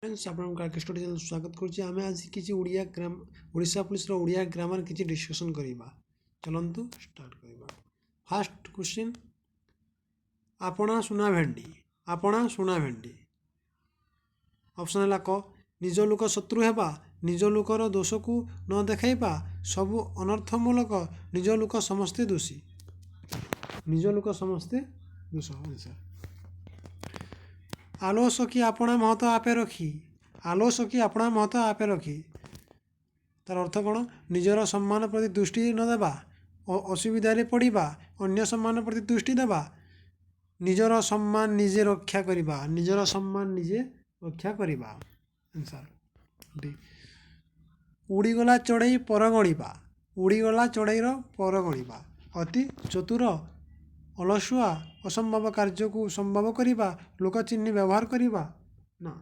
Friends आपण काके study channel स्वागत करुच्ची आम आज किसी ओडिया ओडिशा पुलिस ओडिया ग्रामर किसी डिस्कशन करवा चलतु स्टार्ट करवा। फास्ट क्वेश्चन आपणा सुना भेंडी आपणा सुना भेंडी ऑप्शन है क निज लोक शत्रु हेबा निज लोकर दोष को न देखाइबा सबु अनर्थमूलक निज लोक समस्ते दोषी निज लोक समस्ते दोष आंसर। आलस कि आपणा महत आपे रखी आलस कि आपणा महत आपे रखी तार अर्थ कौन निजर सम्मान प्रति दृष्टि न देवा असुविधा पड़ा अन्य सम्मान प्रति दृष्टि देवा निजर सम्मान निजे रक्षा करवा निजर सम्मान निजे रक्षा करवा आंसर डी। उड़ीगला चढ़ई पर गणिबा उड़ीगला चढ़ईर पर गणिबा अति चतुर अलसुआ असंभव कार्य को संभव करवा लोक चिन्ह व्यवहार करवा ना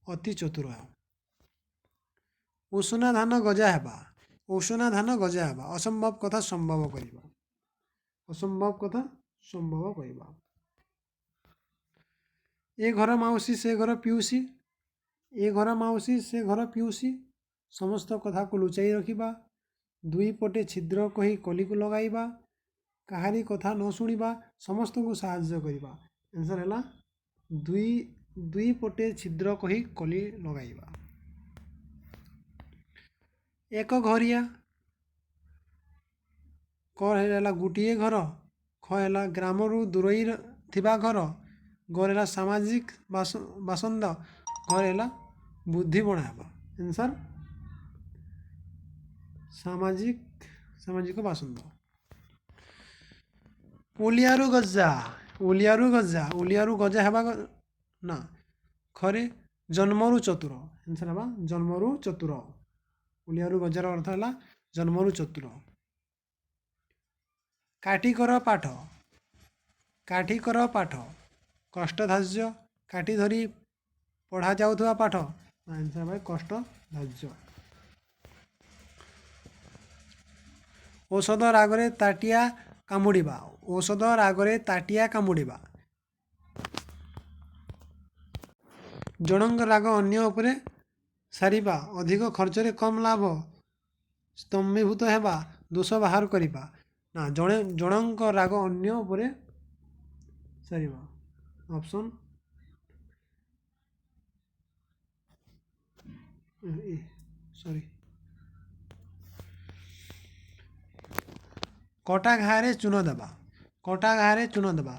अति चतुर। उषना धान गजा हेबा उषना धान गजा हेबा असंभव कथा संभव करवा असंभव कथा संभव करवा। ए घर माउसी से घर पिउसी ए घर माउसी से घर पिउसी समस्त कथा को लुचाई रखिबा दुई पटे छिद्र कही कली को लगाइबा काहारी कथा न शुणा समस्त को साहाय्य करवा आंसर है दुई दुई पटे छिद्र कही कली लगाइबा। एक घरिया क है गोटे घर ख है ग्राम रु दूरई थिबा घर घर है सामाजिक बासंद घर है बुद्धि बनाबा आंसर सामाजिक सामाजिक बासंद। उलियारू गजा हेबा ना खरे जन्मरु चतुर आंसर है जन्मरु चतुर उलियारू गजार अर्थ है जन्मरु चतुर। काठिकर पाठ कष्टधार्य काठी धरी पढ़ा जाउथुवा पाठ आंसर है कष्टधार्य। औषध रागरे ताटिया कामुड़िबा औषध रागरे ताटिया कामुड़िबा जनंग राग अन्य उपरे सारिबा अधिक खर्च रे कम लाभ स्तंभीभूत हेबा दोष बाहर करिबा ना जनंक राग अन्य उपरे सारिबा ऑप्शन सॉरी कटा घारे चून देवा कटा घारे चून देवा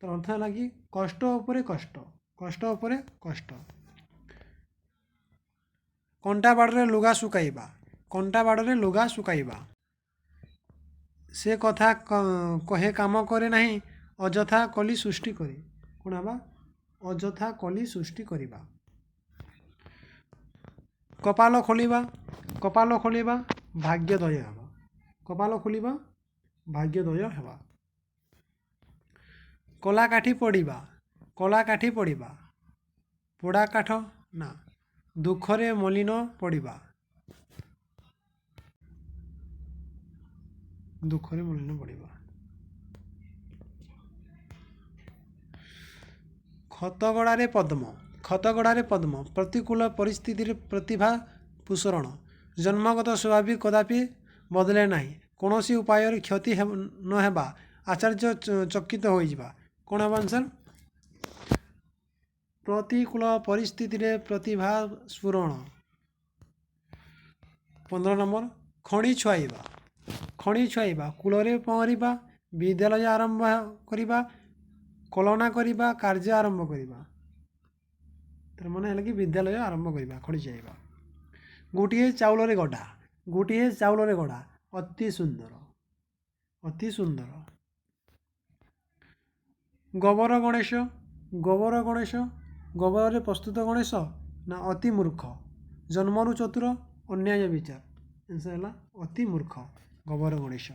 तो अर्थ है कि कष्ट उपरे कष्ट कष्ट उपरे कष्ट। कंटा बाड़े लुगा सुकाइबा कंटा बाड़े लुगा सुकाइबा से कथा कहे काम करे नहीं अजथा कली सृष्टि करे कौन है अजथा कली सृष्टि करवा। कपाल खोलिबा भाग्योदय हेबा कपाल खोलिबा भाग्योदय हेबा। कला काठी पड़िबा पोड़ा काठ ना दुखरे मलिन पड़िबा दुखरे मलिन पड़िबा। खतगड़ारे पद्म प्रतिकूल परिस्थिति प्रतिभा पुषरण जन्मगत स्वाभाविक कदापि बदले नहीं कौन सी उपाय क्षति न हेबा आचार्य चकित हो कौन है आंसर प्रतिकूल परिस्थिति रे प्रतिभा स्फुरण। 15 नंबर खड़ी छुआइबा कूलरे पहरिबा विद्यालय आरंभ करिबा कलना करिबा कार्य आरंभ करिबा तर मन है कि विद्यालय आरंभ करिबा खड़ी छुआइबा। गोटे चाउल रे गढ़ा अति सुंदर। गोबर गणेश गोबर प्रस्तुत गणेश ना अति मूर्ख जन्मरु चतुर अन्याय विचार आंसर है अति मूर्ख गोबर गणेश।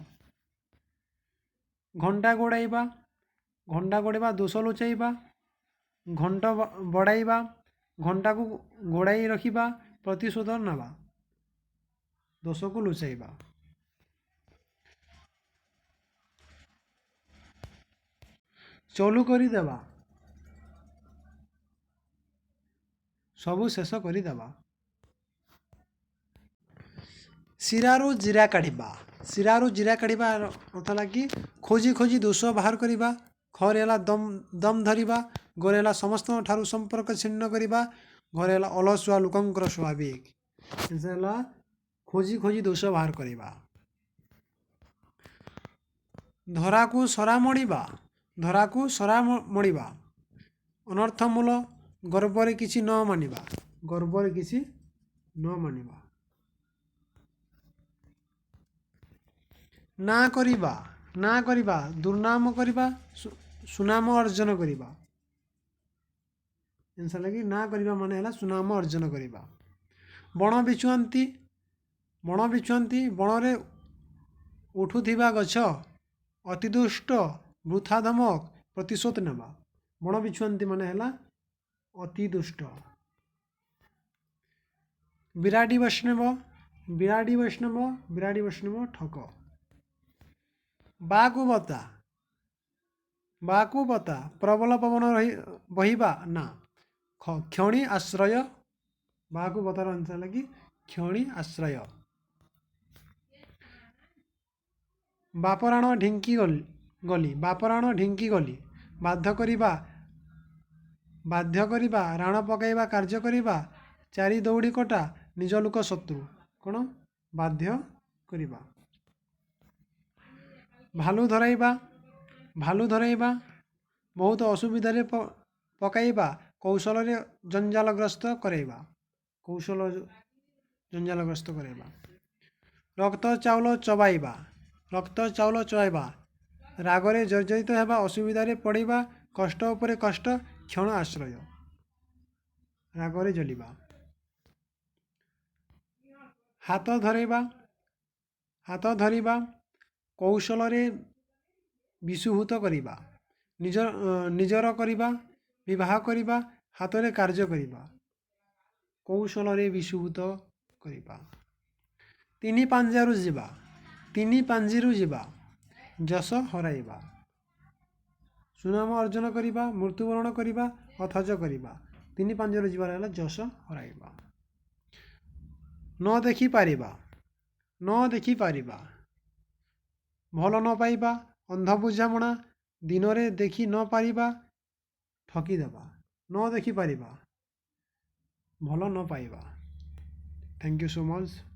घंटा गोड़ाइबा दोष लुचाइबा घंट बढ़ाइबा घंटा को गोड़ाई रखिबा प्रतिशोध नवा दोष को लुचाइबा। चलू करी देवा ସବୁ ଶେଷ କରିଦେବା। ଶିରାରୁ ଜିରା କାଢ଼ିବା। ଶିରାରୁ ଜିରା କାଢ଼ିବା ଅର୍ଥ ହେଲା କି ଖୋଜି ଖୋଜି ଦୋଷ ବାହାର କରିବା। ଖରେ ହେଲା ଦମ୍ ଧରିବା। ଘରେ ହେଲା ସମସ୍ତଙ୍କ ଠାରୁ ସମ୍ପର୍କ ଛିନ୍ନ କରିବା। ଘରେ ହେଲା ଅଳସୁଆ ଲୋକଙ୍କର ସ୍ୱାଭାବିକ। ହେଲା ଖୋଜି ଖୋଜି ଦୋଷ ବାହାର କରିବା। ଧରାକୁ ସରା ମଡ଼ିବା। ଧରାକୁ ସରା ମଡ଼ିବା ଅନର୍ଥମୂଳ। ଗର୍ବରେ କିଛି ନ ମାନିବା। ଗର୍ବରେ କିଛି ନ ମାନିବା। ନା କରିବା। ନା କରିବା ଦୁର୍ନାମ କରିବା ସୁନାମ ଅର୍ଜନ କରିବା। ଜିନିଷ ଲାଗି ନା କରିବା ମାନେ ହେଲା ସୁନାମ ଅର୍ଜନ କରିବା। ବଣ ବିଛୁଆନ୍ତି। ବଣ ବିଛୁଆନ୍ତି ବଣରେ ଉଠୁଥିବା ଗଛ ଅତି ଦୁଷ୍ଟ ବୃଥା ଧମକ ପ୍ରତିଶୋଧ ନେବା। ବଣ ବିଛୁଆନ୍ତି ମାନେ ହେଲା ଅତି ଦୁଷ୍ଟ। ବିରାଡ଼ି ବୈଷ୍ଣବ। ବିରାଡ଼ି ବୈଷ୍ଣବ ବିରାଡ଼ି ବୈଷ୍ଣବ ଠକ। ବାକୁ ବତା। ବାକୁ ବତା ପ୍ରବଳ ପବନ ବହିବା ନା। କ୍ଷଣି ଆଶ୍ରୟ। ବାକୁ ବତାର ଅଂଶ ହେଲା କି କ୍ଷଣି ଆଶ୍ରୟ। ବାପରାଣ ଢିଙ୍କି ଗଲି। ବାପରାଣ ଢିଙ୍କି ଗଲି। ବାଧ୍ୟ କରିବା। ବାଧ୍ୟ କରିବା ରାଣ ପକାଇବା କାର୍ଯ୍ୟ କରିବା। ଚାରି ଦୌଡ଼ି କଟା ନିଜ ଲୋକ ଶତ୍ରୁ। କ'ଣ ବାଧ୍ୟ କରିବା। ଭାଲୁ ଧରାଇବା। ଭାଲୁ ଧରାଇବା ବହୁତ ଅସୁବିଧାରେ ପକାଇବା କୌଶଳରେ ଜଞ୍ଜାଲଗ୍ରସ୍ତ କରାଇବା। କୌଶଳ ଜଞ୍ଜାଲଗ୍ରସ୍ତ କରାଇବା। ରକ୍ତ ଚାଉଳ ଚବାଇବା। ରକ୍ତ ଚାଉଳ ଚବାଇବା ରାଗରେ ଜର୍ଜରିତ ହେବା ଅସୁବିଧାରେ ପଡ଼ିବା କଷ୍ଟ ଉପରେ କଷ୍ଟ କ୍ଷଣ ଆଶ୍ରୟ। ରାଗରେ ଜଳିବା। ହାତ ଧରାଇବା। ହାତ ଧରିବା କୌଶଳରେ ବିଷୁଭୂତ କରିବା। ନିଜର କରିବା ବିବାହ କରିବା ହାତରେ କାର୍ଯ୍ୟ କରିବା କୌଶଳରେ ବିଷୁଭୂତ କରିବା। ତିନି ପାଞ୍ଜାରୁ ଯିବା। ତିନି ପାଞ୍ଜିରୁ ଯିବା ଯଶ ହରାଇବା। ସୁନାମ ଅର୍ଜନ କରିବା ମୃତ୍ୟୁବରଣ କରିବା ଅଥଜ କରିବା। ତିନି ପାଞ୍ଜାରୁ ଯିବାର ହେଲା ଯଶ ହରାଇବା। ନ ଦେଖିପାରିବା। ନ ଦେଖିପାରିବା ଭଲ ନ ପାଇବା ଅନ୍ଧ ବୁଝାମଣା ଦିନରେ ଦେଖି ନ ପାରିବା ଠକିଦେବା। ନ ଦେଖିପାରିବା ଭଲ ନ ପାଇବା। Thank you so much.